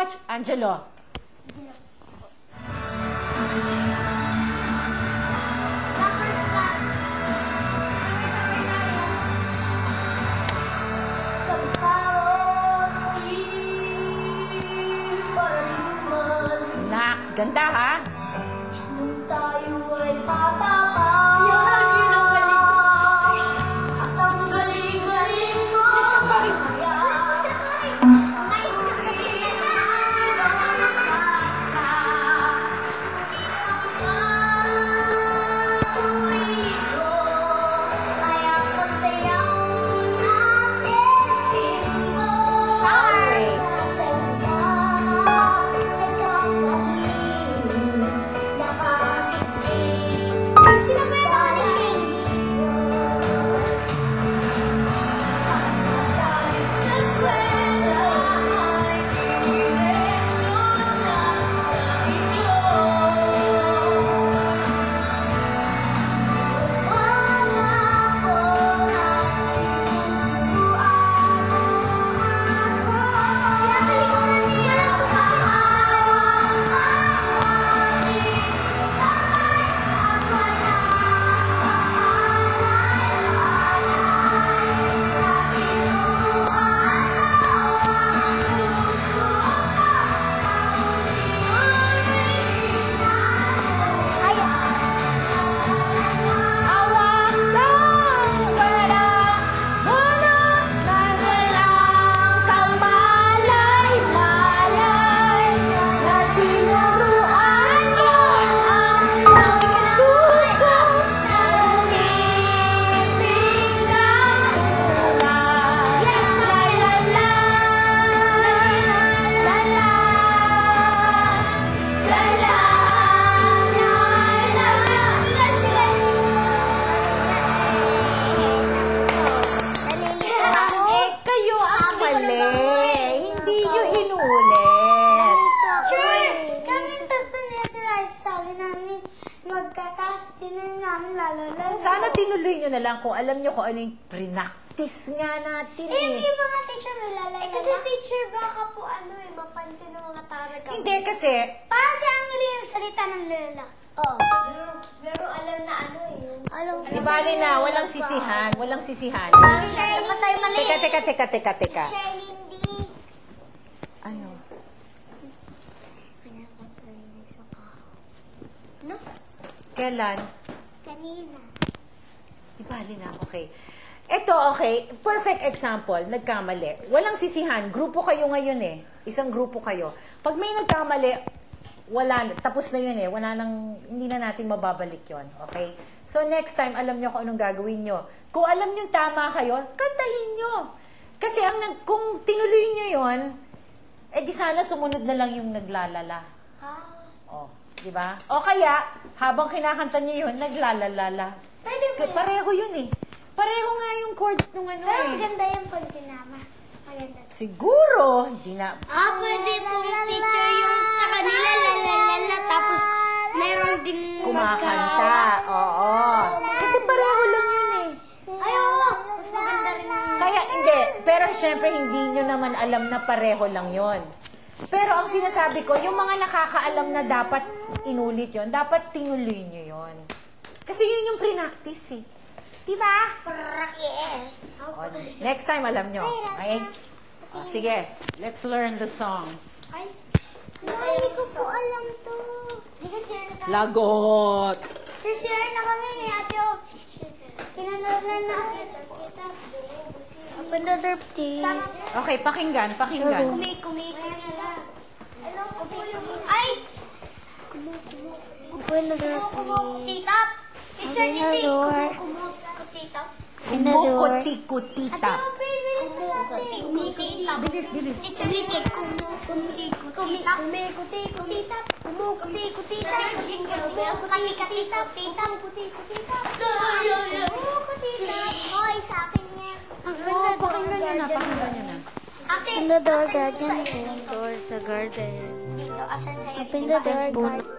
much. Angelo. Nax, ganda ha? Nung tayo ay bata pa. At ang galing-galing mo. May sabihin na ay ang pagsayaw natin mo. Magkataas din namin lalala. Sana tinuloy nyo na lang kung alam nyo kung ano yung pre-practice nga natin Hindi mga teacher nalalala. Kasi teacher baka po mapansin ng mga tao. Hindi kasi... Kasi ang yung salita ng lola. Oo. Pero alam na Alam Di bali na, walang sisihan. Walang sisihan. Teacher, matay mali. Teka. Teacher, hindi. Ano? No? Kailan? Kanina. Di bali na, okay. Ito, okay, perfect example, nagkamali. Walang sisihan, grupo kayo ngayon eh. Isang grupo kayo. Pag may nagkamali, wala, tapos na yun eh. Wala nang, hindi na natin mababalik yon, okay? So next time, alam nyo kung anong gagawin nyo. Kung alam nyo tama kayo, kantahin nyo. Kasi kung tinuloy nyo yon, eh di sana sumunod na lang yung naglalala. Oh, di ba? O kaya, habang kinakanta nyo yun, naglalalala. Pareho yun eh. Pareho nga yung chords nung ano Pero eh. maganda yung pag sinama. Maganda. Siguro, hindi na. Pwede pong teacher yung sa kanila lalalala tapos meron din Kumakanta. Oo. Kasi pareho lang yun eh. Ay, oo. Mas maganda rin. Kaya hindi. Pero syempre, hindi nyo naman alam na pareho lang yon. Pero ang sinasabi ko, yung mga nakakaalam na dapat inulit yon, dapat tinuloy nyo yon. Kasi yun yung pre-practice eh. Diba? Practice. Next time, alam nyo. Okay? Sige, let's learn the song. Ay, hindi ko po alam to. Hindi kasi na kami. Lagot! Sisira na kami ni Ate. Pinanood na natin. Another please. Okay, pakinggan. Kumi. Ay! Another Kumukutitap. Teacher, hindi. Kumukutitap. Kumukuti-kutitap. Kumukutitap. Bilis. Teacher, hindi. Kumukutitap. Kumukutitap. Kumukutitap. Kumukutitap. Hoy, sa akin niya. Pakinggan nyo na. Ate, Open the door, guardian. Open door sa garden. dito, asan sa'yo? Open the door, guardian.